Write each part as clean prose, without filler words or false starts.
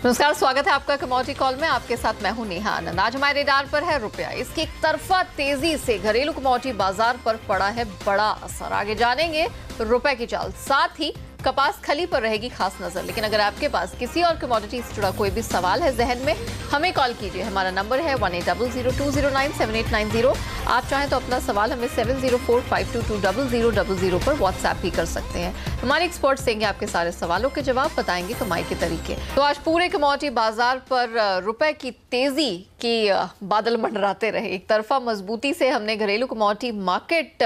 नमस्कार, स्वागत है आपका कमोडिटी कॉल में। आपके साथ मैं हूं नेहा आनंद। आज हमारे रडार पर है रुपया। इसकी एक तरफा तेजी से घरेलू कमोडिटी बाजार पर पड़ा है बड़ा असर। आगे जानेंगे रुपए की चाल, साथ ही कपास खली पर रहेगी खास नजर। लेकिन अगर आपके पास किसी और कमोडिटी से जुड़ा कोई भी सवाल है जहन में, हमें कॉल कीजिए। हमारा नंबर है 180020978990। आप चाहें तो अपना सवाल हमें 7045220000 पर व्हाट्सएप भी कर सकते हैं। हमारे एक्सपर्ट्स देंगे आपके सारे सवालों के जवाब, बताएंगे कमाई के तरीके। तो आज पूरे कमोडिटी बाजार पर रुपए की तेजी की बादल मंडराते रहे। एक तरफा मजबूती से हमने घरेलू कमोडिटी मार्केट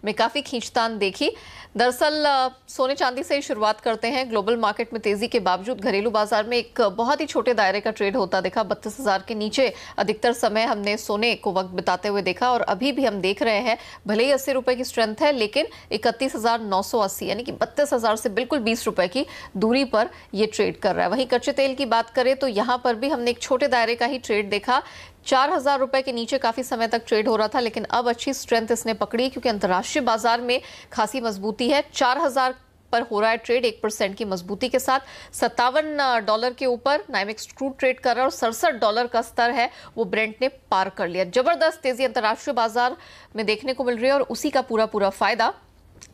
में काफी खींचतान देखी। दरअसल सोने चांदी से शुरुआत करते हैं। ग्लोबल मार्केट में तेजी के बावजूद घरेलू बाजार में एक बहुत ही छोटे दायरे का ट्रेड होता देखा। 32,000 के नीचे अधिकतर समय हमने सोने को वक्त बिताते हुए देखा और अभी भी हम देख रहे हैं। भले ही 80 रुपए की स्ट्रेंथ है, लेकिन 31,980 यानी कि 32,000 से बिल्कुल 20 रुपए की दूरी पर यह ट्रेड कर रहा है। वहीं कच्चे तेल की बात करें तो यहां पर भी हमने एक छोटे दायरे का ही ट्रेड देखा। 4,000 रुपए के नीचे काफी समय तक ट्रेड हो रहा था, लेकिन अब अच्छी स्ट्रेंथ इसने पकड़ी क्योंकि अंतर्राष्ट्रीय बाजार में खासी मजबूती है। 4,000 पर हो रहा है ट्रेड 1% की मजबूती के साथ। $57 के ऊपर नाइमेक्स क्रूड ट्रेड कर रहा है और $67 का स्तर है वो ब्रेंट ने पार कर लिया। जबरदस्त तेजी अंतर्राष्ट्रीय बाजार में देखने को मिल रही है और उसी का पूरा फायदा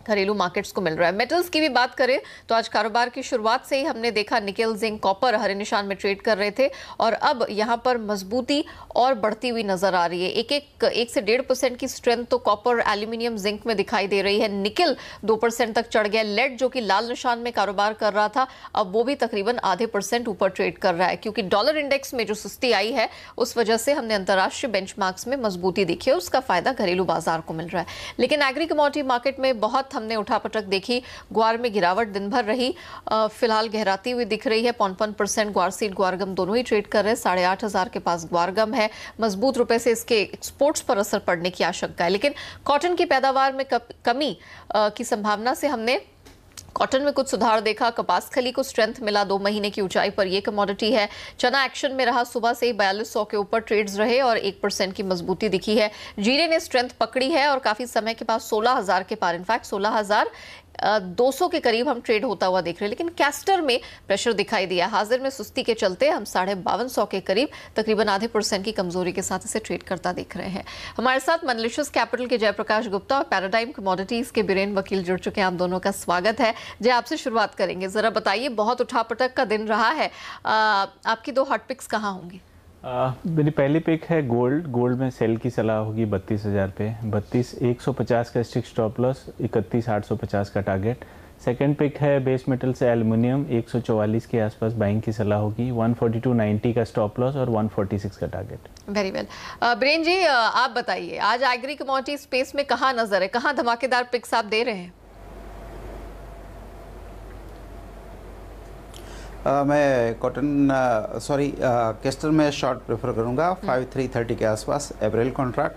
घरेलू मार्केट्स को मिल रहा है। मेटल्स की भी बात करें तो आज कारोबार की शुरुआत से ही हमने देखा निकेल, जिंक, कॉपर हरे निशान में ट्रेड कर रहे थे और अब यहां पर मजबूती और बढ़ती हुई नजर आ रही है। 1 से 1.5% की स्ट्रेंथ तो कॉपर, एल्यूमिनियम, जिंक में दिखाई दे रही है। निकेल 2% तक चढ़ गया। लेड जो कि लाल निशान में कारोबार कर रहा था, अब वो भी तकरीबन आधे % ऊपर ट्रेड कर रहा है क्योंकि डॉलर इंडेक्स में जो सुस्ती आई है उस वजह से हमने अंतर्राष्ट्रीय बेंचमार्क्स में मजबूती देखी है। उसका फायदा घरेलू बाजार को मिल रहा है। लेकिन एग्री कमोडिटी मार्केट में बहुत हमने उठापटक देखी। ग्वार में गिरावट दिन भर रही, फिलहाल गहराती हुई दिख रही है। 55% ग्वार सीड, ग्वारगम दोनों ही ट्रेड कर रहे हैं। 8,500 के पास ग्वारगम है। मजबूत रुपए से इसके एक्सपोर्ट्स पर असर पड़ने की आशंका है। लेकिन कॉटन की पैदावार में कमी की संभावना से हमने कॉटन में कुछ सुधार देखा। कपास खली को स्ट्रेंथ मिला 2 महीने की ऊंचाई पर, यह कमोडिटी है। चना एक्शन में रहा, सुबह से ही 4200 के ऊपर ट्रेड्स रहे और 1% की मजबूती दिखी है। जीरे ने स्ट्रेंथ पकड़ी है और काफी समय के पास 16,000 के पार, इनफैक्ट 16,200 के करीब हम ट्रेड होता हुआ देख रहे हैं। लेकिन कैस्टर में प्रेशर दिखाई दिया। हाजिर में सुस्ती के चलते हम 5250 के करीब तकरीबन आधे % की कमजोरी के साथ इसे ट्रेड करता देख रहे हैं। हमारे साथ मॉलिशस कैपिटल के जयप्रकाश गुप्ता और पैराडाइम कमोडिटीज के बीरेन वकील जुड़ चुके हैं। आप दोनों का स्वागत है। जय, आपसे शुरुआत करेंगे। जरा बताइए, बहुत उठापटक का दिन रहा है, आपकी 2 हॉट पिक्स कहाँ होंगी? मेरी पहली पिक है गोल्ड में सेल की सलाह होगी 32,000 पे। 32,150 का स्टिक स्टॉप लॉस, 31,850 का टारगेट। सेकंड पिक है बेस मेटल से एल्युमिनियम, 144 के आसपास बाइंग की सलाह होगी, 142.90 का स्टॉप लॉस और 146 का टारगेट। Very well. ब्रेन जी, आप बताइए आज एग्री कमोडिटी स्पेस में कहाँ नजर है, कहाँ धमाकेदार पिक्स आप दे रहे हैं? मैं केस्टर में शॉर्ट प्रेफर करूंगा 5330 के आसपास अप्रैल कॉन्ट्रैक्ट।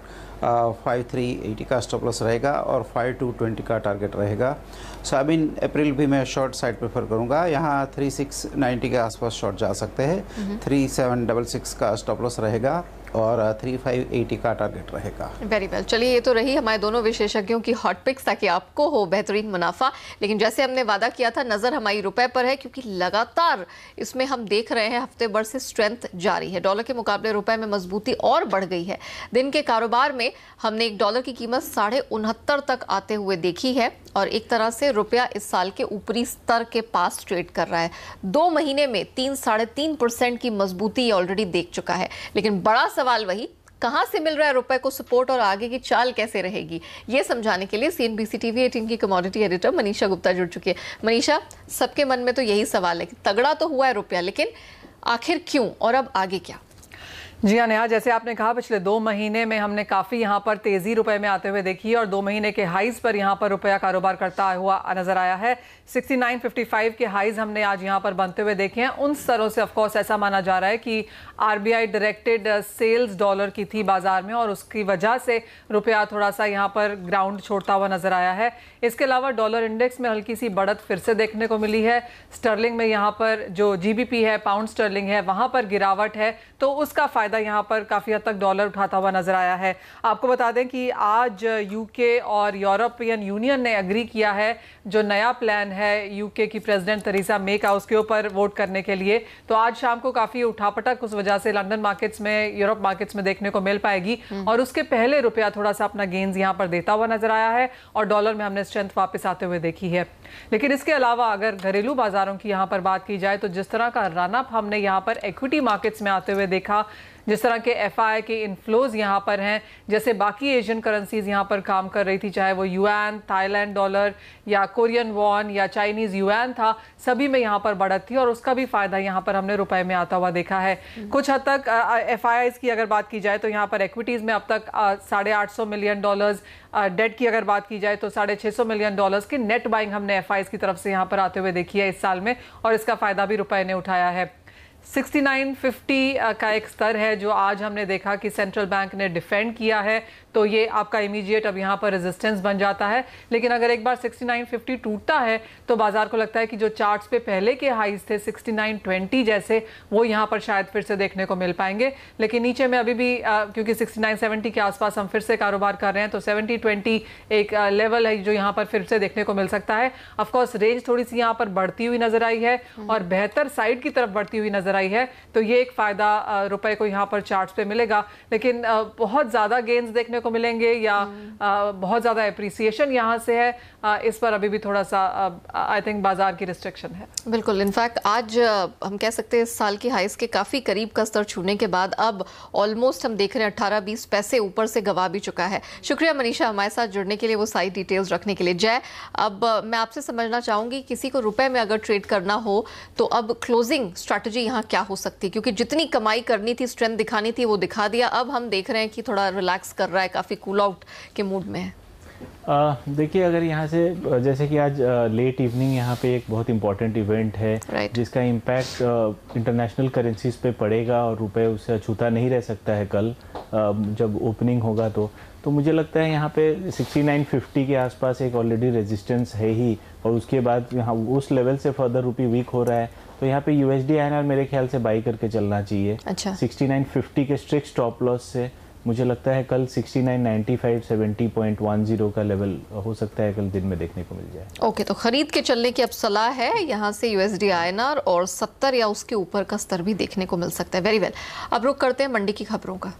5380 का स्टॉप लॉस रहेगा और 5220 का टारगेट रहेगा। सोयाबीन अप्रैल भी मैं शॉर्ट साइड प्रेफर करूंगा। यहाँ 3690 के आसपास शॉर्ट जा सकते हैं। 3766 का स्टॉप लॉस रहेगा और 3580 का टारगेट रहेगा। Very well. चलिए, ये तो रही हमारे दोनों विशेषज्ञों की हॉट पिक्स ताकि आपको हो बेहतरीन मुनाफा। लेकिन जैसे हमने वादा किया था, नजर हमारी रुपए पर है क्योंकि लगातार इसमें हम देख रहे हैं हफ्ते भर से स्ट्रेंथ जारी है। डॉलर के मुकाबले रुपए में मजबूती और बढ़ गई है। दिन के कारोबार में हमने $1 की कीमत 69.5 तक आते हुए देखी है और एक तरह से रुपया इस साल के ऊपरी स्तर के पास ट्रेड कर रहा है। 2 महीने में 3-3.5% की मजबूती ऑलरेडी देख चुका है। लेकिन बड़ा सवाल वही, कहां से मिल रहा है रुपए को सपोर्ट और आगे की चाल कैसे रहेगी, ये समझाने के लिए CNBC TV 18 की कमोडिटी एडिटर मनीषा गुप्ता जुड़ चुकी है। मनीषा, सबके मन में तो यही सवाल है कि तगड़ा तो हुआ है रुपया, लेकिन आखिर क्यों और अब आगे क्या? जी हाँ नेहा, जैसे आपने कहा पिछले 2 महीने में हमने काफ़ी यहाँ पर तेज़ी रुपए में आते हुए देखी है और 2 महीने के हाइज पर यहाँ पर रुपया कारोबार करता हुआ नजर आया है। 69.55 के हाइज हमने आज यहाँ पर बनते हुए देखे हैं। उन स्तरों से ऑफकोर्स ऐसा माना जा रहा है कि RBI डायरेक्टेड सेल्स डॉलर की थी बाजार में और उसकी वजह से रुपया थोड़ा सा यहाँ पर ग्राउंड छोड़ता हुआ नजर आया है। इसके अलावा डॉलर इंडेक्स में हल्की सी बढ़त फिर से देखने को मिली है। स्टर्लिंग में यहाँ पर जो GBP है, पाउंड स्टर्लिंग है, वहाँ पर गिरावट है, तो उसका फायदा फ़ायदा यहाँ पर काफ़ी हद तक डॉलर उठाता हुआ नजर आया है। आपको बता दें कि आज यूके और यूरोपियन यूनियन ने एग्री किया है जो नया प्लान है यूके की प्रेसिडेंट थेरेसा मे का, उसके ऊपर वोट करने के लिए। तो आज शाम को काफ़ी उठापटक उस वजह से लंदन मार्केट्स में, यूरोप मार्केट्स में देखने को मिल पाएगी और उसके पहले रुपया थोड़ा सा अपना गेन्स यहाँ पर देता हुआ नजर आया है और डॉलर में हमने स्ट्रेंथ वापस आते हुए देखी है। लेकिन इसके अलावा अगर घरेलू बाजारों की यहाँ पर बात की जाए तो जिस तरह का रन अप हमने यहाँ पर इक्विटी मार्केट्स में आते हुए देखा, जिस तरह के एफआई के इनफ्लोज यहाँ पर हैं, जैसे बाकी एशियन करेंसीज यहाँ पर काम कर रही थी, चाहे वो युआन, थाईलैंड डॉलर या कोरियन वॉन या चाइनीज युआन था, सभी में यहाँ पर बढ़त थी और उसका भी फायदा यहाँ पर हमने रुपए में आता हुआ देखा है। कुछ हद तक एफआईआईज की अगर बात की जाए तो यहाँ पर इक्विटीज में अब तक $850 मिलियन, डेट की अगर बात की जाए तो $650 मिलियन की नेट बाइंग हमने एफआईआईज की तरफ से यहाँ पर आते हुए देखी है इस साल में और इसका फायदा भी रुपए ने उठाया है। 6950 का एक स्तर है जो आज हमने देखा कि सेंट्रल बैंक ने डिफेंड किया है, तो ये आपका इमीडिएट अब यहाँ पर रेजिस्टेंस बन जाता है। लेकिन अगर एक बार 6950 टूटता है तो बाजार को लगता है कि जो चार्ट्स पे पहले के हाईज थे 6920 जैसे, वो यहाँ पर शायद फिर से देखने को मिल पाएंगे। लेकिन नीचे में अभी भी क्योंकि 6970 के आसपास हम फिर से कारोबार कर रहे हैं तो 7020 एक लेवल है जो यहाँ पर फिर से देखने को मिल सकता है। ऑफकोर्स रेंज थोड़ी सी यहाँ पर बढ़ती हुई नजर आई है और बेहतर साइड की तरफ बढ़ती हुई नजर आई है, तो ये एक फायदा रुपए को यहाँ पर चार्ट्स पे मिलेगा। लेकिन बहुत ज्यादा गेन्स देखने को मिलेंगे या बहुत ज्यादा एप्रिसिएशन यहाँ से है, इस पर अभी भी थोड़ा सा आई थिंक बाजार की रिस्ट्रिक्शन है। बिल्कुल, इनफैक्ट आज हम कह सकते हैं इस साल की हाईस के काफी करीब का स्तर छूने के बाद अब ऑलमोस्ट हम देख रहे हैं 18-20 पैसे ऊपर से गवा भी चुका है। शुक्रिया मनीषा हमारे साथ जुड़ने के लिए, वो सारी डिटेल्स रखने के लिए। जय, अब मैं आपसे समझना चाहूंगी किसी को रुपए में अगर ट्रेड करना हो तो अब क्लोजिंग स्ट्रैटेजी यहाँ क्या हो सकती है, क्योंकि जितनी कमाई करनी थी, स्ट्रेंथ दिखानी थी, वो दिखा दिया। अब हम देख रहे हैं कि थोड़ा रिलैक्स कर रहा है, काफी कूल आउट के मूड में है। देखिए, अगर यहाँ से जैसे कि आज लेट इवनिंग यहाँ पे एक बहुत इंपॉर्टेंट इवेंट है जिसका इम्पैक्ट इंटरनेशनल करेंसीज पे पड़ेगा और रुपए उससे अछूता नहीं रह सकता है कल जब ओपनिंग होगा। तो मुझे लगता है यहाँ पे 6950 के आसपास एक ऑलरेडी रेजिस्टेंस है ही और उसके बाद यहाँ उस लेवल से फर्दर रुपी वीक हो रहा है, तो यहाँ पे USD INR मेरे ख्याल से बाई करके चलना चाहिए। अच्छा। 6950 के स्ट्रिक्ट स्टॉप लॉस से मुझे लगता है कल 6995 70.10 का लेवल हो सकता है कल दिन में देखने को मिल जाए। ओके, तो खरीद के चलने की अब सलाह है यहाँ से USD INR और 70 या उसके ऊपर का स्तर भी देखने को मिल सकता है। वेरी वेल, अब रुक करते हैं मंडी की खबरों का।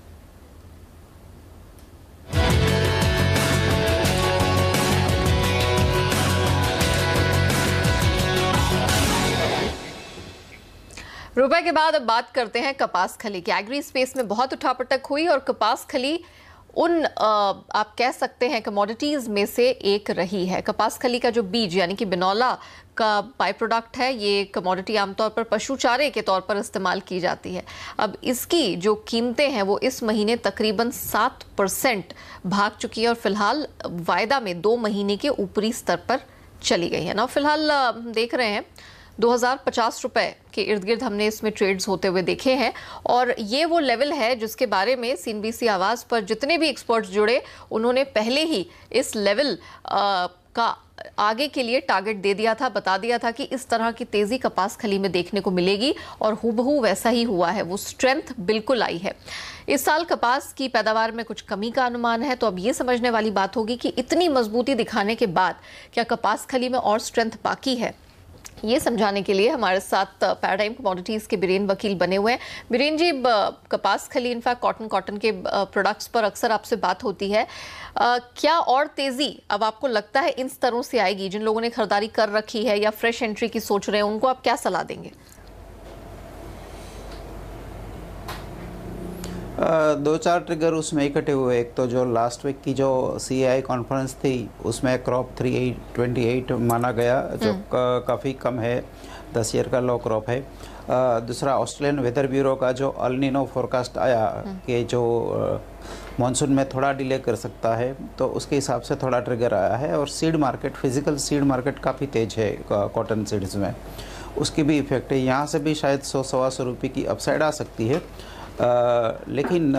रुपए के बाद अब बात करते हैं कपास खली की। एग्री स्पेस में बहुत उठापटक हुई और कपास खली उन आप कह सकते हैं कमोडिटीज में से एक रही है। कपास खली का जो बीज यानी कि बिनौला का बाय प्रोडक्ट है, ये कमोडिटी आमतौर पर पशु चारे के तौर पर इस्तेमाल की जाती है। अब इसकी जो कीमतें हैं वो इस महीने तकरीबन 7% भाग चुकी है और फिलहाल वायदा में 2 महीने के ऊपरी स्तर पर चली गई है ना। फिलहाल हम देख रहे हैं 2050 रुपए के इर्द गिर्द हमने इसमें ट्रेड्स होते हुए देखे हैं और ये वो लेवल है जिसके बारे में CNBC आवाज़ पर जितने भी एक्सपर्ट्स जुड़े उन्होंने पहले ही इस लेवल का आगे के लिए टारगेट दे दिया था, बता दिया था कि इस तरह की तेज़ी कपास खली में देखने को मिलेगी और हूबहू वैसा ही हुआ है। वो स्ट्रेंथ बिल्कुल आई है। इस साल कपास की पैदावार में कुछ कमी का अनुमान है, तो अब ये समझने वाली बात होगी कि इतनी मजबूती दिखाने के बाद क्या कपास खली में और स्ट्रेंथ बाकी है। ये समझाने के लिए हमारे साथ पैराडाइम कमोडिटीज़ के बीरेन वकील बने हुए हैं। बीरेन जी, कपास खली इनफैक्ट कॉटन के प्रोडक्ट्स पर अक्सर आपसे बात होती है, क्या और तेज़ी अब आपको लगता है इन स्तरों से आएगी? जिन लोगों ने खरीदारी कर रखी है या फ्रेश एंट्री की सोच रहे हैं उनको आप क्या सलाह देंगे? 2-4 ट्रिगर उसमें इकट्ठे हुए। एक तो जो लास्ट वीक की जो CAI कॉन्फ्रेंस थी उसमें क्रॉप 328 माना गया जो काफ़ी कम है, 10 ईयर का लो क्रॉप है। दूसरा ऑस्ट्रेलियन वेदर ब्यूरो का जो अल नीनो फोरकास्ट आया कि जो मानसून में थोड़ा डिले कर सकता है, तो उसके हिसाब से थोड़ा ट्रिगर आया है। और seed market, physical seed market काफ़ी तेज है कॉटन सीड्स में, उसकी भी इफेक्ट है। यहाँ से भी शायद 100-125 रुपये की अपसाइड आ सकती है। लेकिन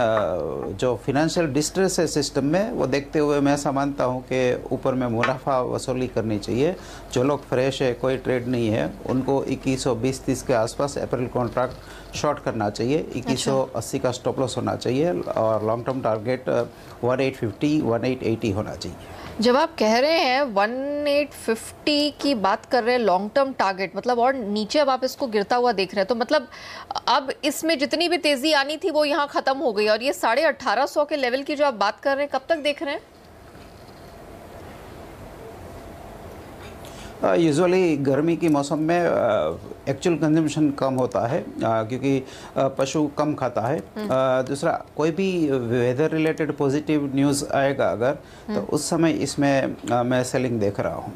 जो फिनेंशियल डिस्ट्रेस है सिस्टम में, वो देखते हुए मैं ऐसा मानता हूँ कि ऊपर में मुनाफा वसूली करनी चाहिए। जो लोग फ्रेश है, कोई ट्रेड नहीं है, उनको 2120-30 के आसपास अप्रैल कॉन्ट्रैक्ट शॉर्ट करना चाहिए। 2180 का स्टॉप लॉस होना चाहिए और लॉन्ग टर्म टारगेट 1850 1880 होना चाहिए। जब आप कह रहे हैं 1850 की बात कर रहे हैं लॉन्ग टर्म टारगेट, मतलब और नीचे अब आप इसको गिरता हुआ देख रहे हैं, तो मतलब अब इसमें जितनी भी तेजी आनी थी वो यहाँ खत्म हो गई, और ये 1850 के लेवल की जो आप बात कर रहे हैं, कब तक देख रहे हैं? यूजुअली गर्मी की मौसम में एक्चुअल कंजम्पशन कम होता है क्योंकि पशु कम खाता है। दूसरा, कोई भी वेदर रिलेटेड पॉजिटिव न्यूज़ आएगा अगर, तो उस समय इसमें मैं सेलिंग देख रहा हूँ।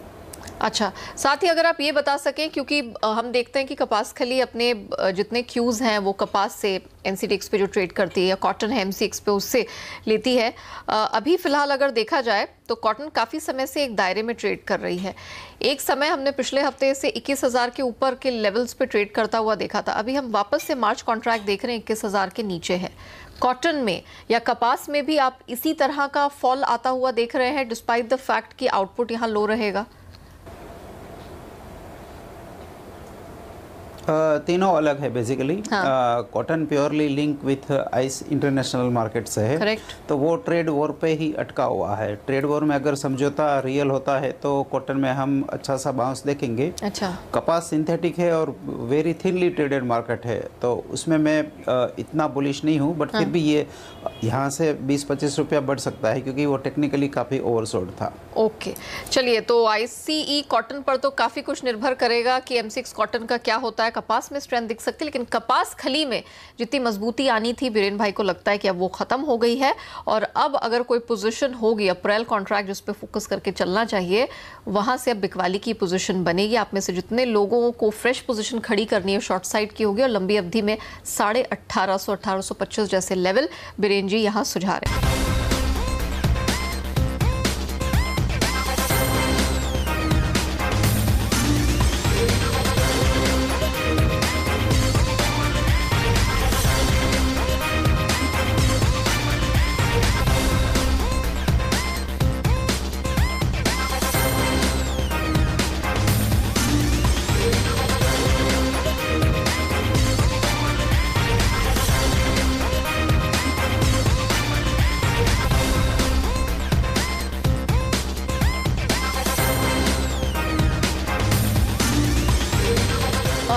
अच्छा, साथ ही अगर आप ये बता सकें, क्योंकि हम देखते हैं कि कपास खली अपने जितने क्यूज़ हैं वो कपास से एनसीडीएक्स पे जो ट्रेड करती है, या कॉटन है एमसीएक्स पे उससे लेती है। अभी फ़िलहाल अगर देखा जाए तो कॉटन काफ़ी समय से एक दायरे में ट्रेड कर रही है। एक समय हमने पिछले हफ्ते से 21,000 के ऊपर के लेवल्स पे ट्रेड करता हुआ देखा था। अभी हम वापस से मार्च कॉन्ट्रैक्ट देख रहे हैं 21,000 के नीचे है। कॉटन में या कपास में भी आप इसी तरह का फॉल आता हुआ देख रहे हैं, डिस्पाइट द फैक्ट कि आउटपुट यहाँ लो रहेगा? तीनों अलग है basically. Cotton purely link with ice international market से है। Correct. तो वो ट्रेड वॉर पे ही अटका हुआ है। ट्रेड वॉर में अगर समझौता रियल होता है तो कॉटन में हम अच्छा सा बाउंस देखेंगे। अच्छा, कपास सिंथेटिक है और वेरी थिनली ट्रेडेड मार्केट है, तो उसमें मैं इतना बुलिश नहीं हूँ, बट फिर भी ये यहाँ से 20-25 रुपया बढ़ सकता है क्योंकि वो टेक्निकली काफ़ी ओवरसोल्ड था। ओके, चलिए, तो आईसीई कॉटन पर तो काफ़ी कुछ निर्भर करेगा कि एम6 कॉटन का क्या होता है। कपास में स्ट्रेंथ दिख सकती है, लेकिन कपास खली में जितनी मजबूती आनी थी, बीरेन भाई को लगता है कि अब वो खत्म हो गई है, और अब अगर कोई पोजीशन होगी अप्रैल कॉन्ट्रैक्ट जिस पे फोकस करके चलना चाहिए, वहां से अब बिकवाली की पोजीशन बनेगी। आप में से जितने लोगों को फ्रेश पोजीशन खड़ी करनी है शॉर्ट साइड की होगी, और लंबी अवधि में 1850 1825 जैसे लेवल बीरेन जी यहाँ सुझा रहे हैं।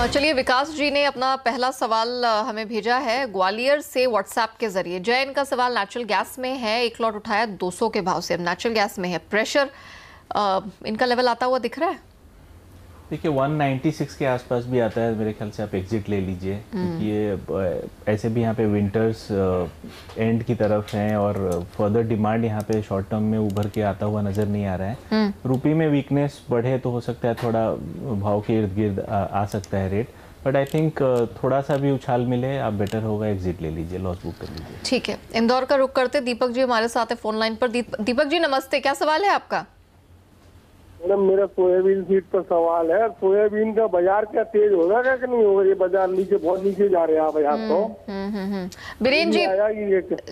चलिए, विकास जी ने अपना पहला सवाल हमें भेजा है ग्वालियर से व्हाट्सएप के जरिए। जय, इनका सवाल नेचुरल गैस में है। एक लॉट उठाया 200 के भाव से, अब नेचुरल गैस में है प्रेशर, इनका लेवल आता हुआ दिख रहा है। देखिए 196 के आसपास भी आता है, मेरे ख्याल से आप एग्जिट ले लीजिए, क्योंकि ये ऐसे भी यहाँ पे विंटर्स एंड की तरफ हैं और फर्दर डिमांड यहाँ पे शॉर्ट टर्म में उभर के आता हुआ नजर नहीं आ रहा है। रुपये में वीकनेस बढ़े तो हो सकता है थोड़ा भाव के इर्द गिर्द आ सकता है रेट, बट आई थिंक थोड़ा सा भी उछाल मिले आप बेटर होगा एग्जिट ले लीजिए, लॉस बुक कर लीजिए। ठीक है, इंदौर का रुख करते दीपक जी हमारे साथ है फोन लाइन पर। दीपक जी नमस्ते, क्या सवाल है आपका? मैडम, मेरा सोयाबीन सीड पर सवाल है। सोयाबीन का बाजार क्या तेज होगा क्या कि नहीं होगा? ये बाजार नीचे, बहुत नीचे जा रहे हैं बाजार तो। बीरेन जी,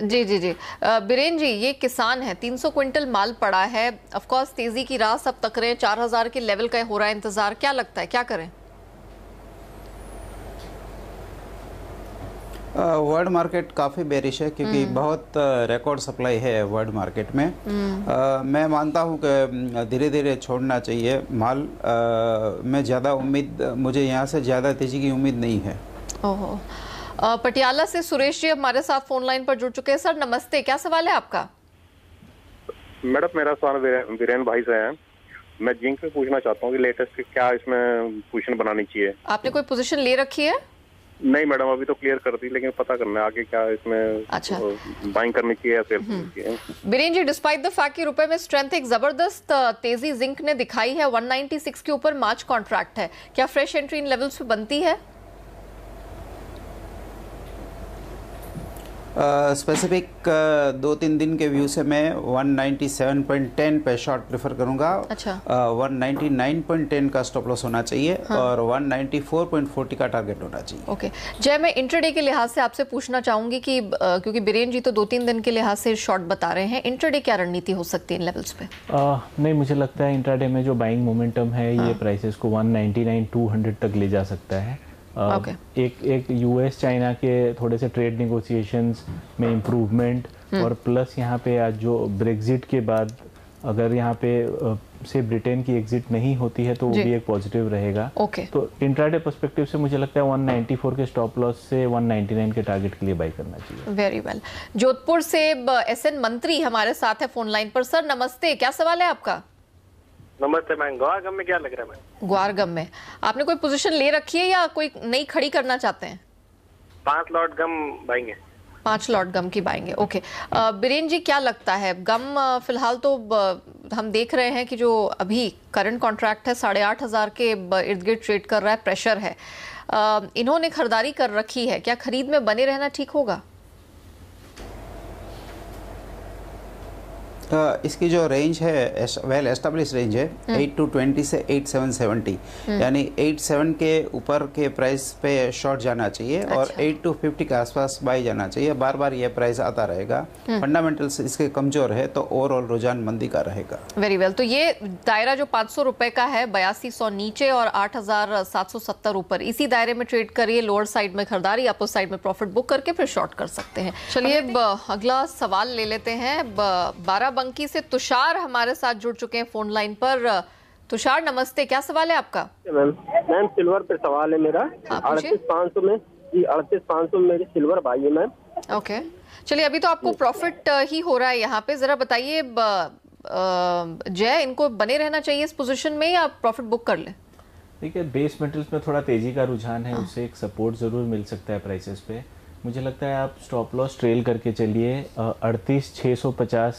जी जी जी, बीरेन जी, ये किसान है, 300 क्विंटल माल पड़ा है, ऑफ कोर्स तेजी की राह सब तक रहे हैं, 4000 के लेवल का हो रहा है इंतजार, क्या लगता है क्या करें? वर्ल्ड मार्केट काफ़ी बेरिश है क्योंकि बहुत रिकॉर्ड सप्लाई है वर्ल्ड मार्केट में। मैं मानता हूं कि धीरे धीरे छोड़ना चाहिए माल। मैं ज़्यादा उम्मीद, मुझे यहां से ज़्यादा तेजी की उम्मीद नहीं है। ओहो, पटियाला से सुरेश जी हमारे साथ फोन लाइन पर जुड़ चुके हैं। सर नमस्ते, क्या सवाल है आपका? मैडम, मेरा सवाल वीरेन भाई से है। मैं जिंक पे पूछना चाहता हूँ कि लेटेस्ट क्या इसमें पोजीशन बनानी चाहिए। आपने कोई पोजीशन ले रखी है? नहीं मैडम, अभी तो क्लियर कर दी, लेकिन पता करना है आगे क्या इसमें। अच्छा, बाइंग करनी चाहिए या सेल करनी चाहिए। बीरेन जी, डिस्पाइट द फैक्ट कि रुपए में स्ट्रेंथ, एक जबरदस्त तेजी जिंक ने दिखाई है, 196 के ऊपर मार्च कॉन्ट्रैक्ट है, क्या फ्रेश एंट्री इन लेवल्स पे बनती है? स्पेसिफिक 2-3 दिन के व्यू से मैं 197.10 पे शॉर्ट प्रेफर करूंगा। अच्छा। 199.10 का स्टॉप लॉस होना चाहिए। हाँ। और 194.40 का टारगेट होना चाहिए। ओके जय, मैं इंट्राडे के लिहाज से आपसे पूछना चाहूंगी कि क्योंकि बीरेन जी तो 2-3 दिन के लिहाज से शॉर्ट बता रहे हैं, इंट्राडे क्या रणनीति हो सकती है इन लेवल्स पे? नहीं, मुझे लगता है इंट्राडे में जो बाइंग मोमेंटम है ये प्राइसेस को 199-200 तक ले जा सकता है। एक यूएस चाइना के थोड़े से ट्रेड नेगोशिएशंस में इम्प्रूवमेंट और प्लस यहाँ पे आज जो ब्रेग्जिट के बाद अगर यहाँ पे से ब्रिटेन की एग्जिट नहीं होती है तो वो भी एक पॉजिटिव रहेगा। तो इंट्राडे पर्सपेक्टिव से मुझे लगता है 194 के स्टॉप लॉस से 199 के टारगेट के लिए बाई करना चाहिए। Very well. जोधपुर से एसएन मंत्री हमारे साथ है फोन लाइन पर। सर नमस्ते, क्या सवाल है आपका? नमस्ते मैम, ग्वारगम में क्या लग रहा है मैम? ग्वारगम में आपने कोई पोजीशन ले रखी है या कोई नई खड़ी करना चाहते हैं? 5 लॉट गम बाएंगे। 5 लॉट गम की बाएंगे। ओके बीरेन जी, क्या लगता है गम फिलहाल तो हम देख रहे हैं कि जो अभी करंट कॉन्ट्रैक्ट है 8,500 के इर्द गिर्द ट्रेड कर रहा है, प्रेशर है, इन्होंने खरीदारी कर रखी है, क्या खरीद में बने रहना ठीक होगा? इसकी जो रेंज है वेल एस्टेब्लिश रेंज है 8-20 से 8-770, यानी 8-7 के ऊपर के प्राइस पे शॉर्ट जाना चाहिए। अच्छा। और 8-50 के आसपास बाई जाना चाहिए। बार बार ये प्राइस आता रहेगा। फंडामेंटल्स इसके कमजोर है तो ओवरऑल रुझान मंदी का रहेगा। Very well. तो ये दायरा जो 500 रुपए का है, 8200 नीचे और 8,770 ऊपर, इसी दायरे में ट्रेड करिए। लोअर साइड में खरीदारी, अपर साइड में प्रॉफिट बुक करके फिर शॉर्ट कर सकते हैं। चलिए अगला सवाल ले लेते हैं। 12 बंकी से तुषार हमारे साथ जुड़ चुके हैं फोन लाइन पर। तुषार नमस्ते, क्या सवाल है आपका? मैम सिल्वर पे सवाल है मेरा। 38,500 में, 38,500 में मेरी सिल्वर भाई है मैम। ओके चलिए, अभी तो आपको प्रॉफिट ही हो रहा है यहाँ पे, जरा बताइए जय, इनको बने रहना चाहिए इस पोजीशन में या प्रॉफिट बुक कर ले? देखिए, बेस मेटल्स में थोड़ा तेजी का रुझान है, उससे एक सपोर्ट जरूर मिल सकता है प्राइसेस पे। मुझे लगता है आप स्टॉप लॉस ट्रेल करके चलिए। 38,650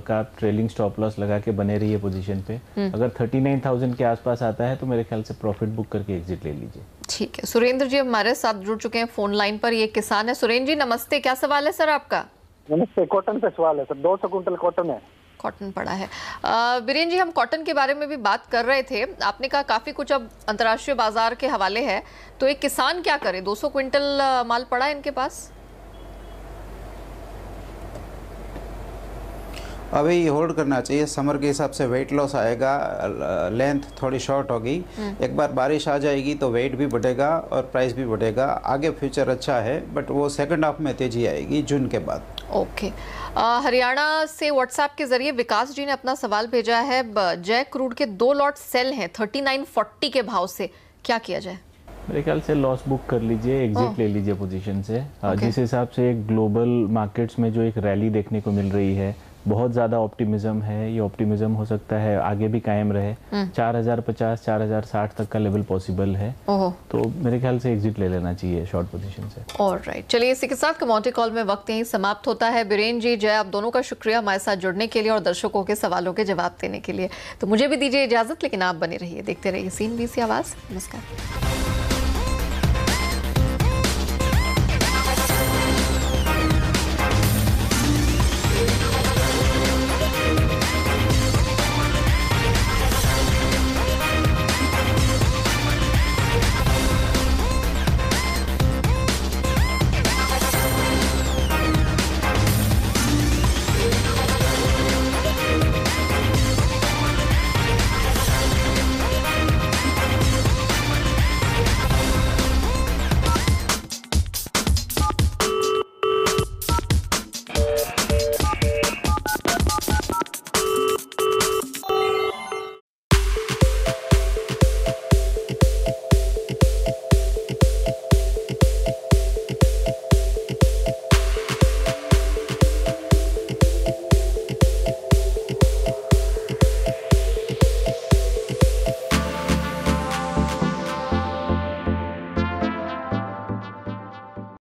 का ट्रेलिंग स्टॉप लॉस लगा के बने रहिए पोजीशन पे। अगर 39,000 के आसपास आता है तो मेरे ख्याल से प्रॉफिट बुक करके एग्जिट ले लीजिए। ठीक है। सुरेंद्र जी हमारे साथ जुड़ चुके हैं फोन लाइन पर, ये किसान है। सुरेंद्र जी नमस्ते, क्या सवाल है सर आपका? नमस्ते, कॉटन पे सवाल है सर। 200 कुंटल कॉटन है। कॉटन पड़ा है। बीरेन जी, हम कॉटन के बारे में भी बात कर रहे थे, आपने कहा काफी कुछ अब अंतर्राष्ट्रीय बाजार के हवाले है, तो एक किसान क्या करे? 200 क्विंटल माल पड़ा है इनके पास। अभी होल्ड करना चाहिए। समर के हिसाब से वेट लॉस आएगा, लेंथ थोड़ी शॉर्ट होगी। एक बार बारिश आ जाएगी तो वेट भी बढ़ेगा और प्राइस भी बढ़ेगा। आगे फ्यूचर अच्छा है, बट वो सेकंड हाफ में तेजी आएगी जून के बाद। ओके हरियाणा से व्हाट्सएप के जरिए विकास जी ने अपना सवाल भेजा है। जय क्रूड के 2 लॉट सेल हैं 3940 के भाव से, क्या किया जाए? मेरे ख्याल से लॉस बुक कर लीजिए, एग्जिट ले लीजिए पोजीशन से। जिस हिसाब से एक ग्लोबल मार्केट्स में जो एक रैली देखने को मिल रही है, बहुत ज़्यादा ऑप्टिमिज्म है। ये ऑप्टिमिज्म हो सकता है आगे भी कायम रहे। 4,050 4,060 तक का लेवल पॉसिबल है, तो मेरे ख्याल से एग्जिट ले लेना चाहिए शॉर्ट पोजीशन से। ऑलराइट, चलिए इसी के साथ कमोडिटी कॉल में वक्त यहीं समाप्त होता है। बीरेन जी, जय, आप दोनों का शुक्रिया हमारे साथ जुड़ने के लिए और दर्शकों के सवालों के जवाब देने के लिए। तो मुझे भी दीजिए इजाजत, लेकिन आप बने रहिए, देखते रहिए CNBC आवाज़। नमस्कार।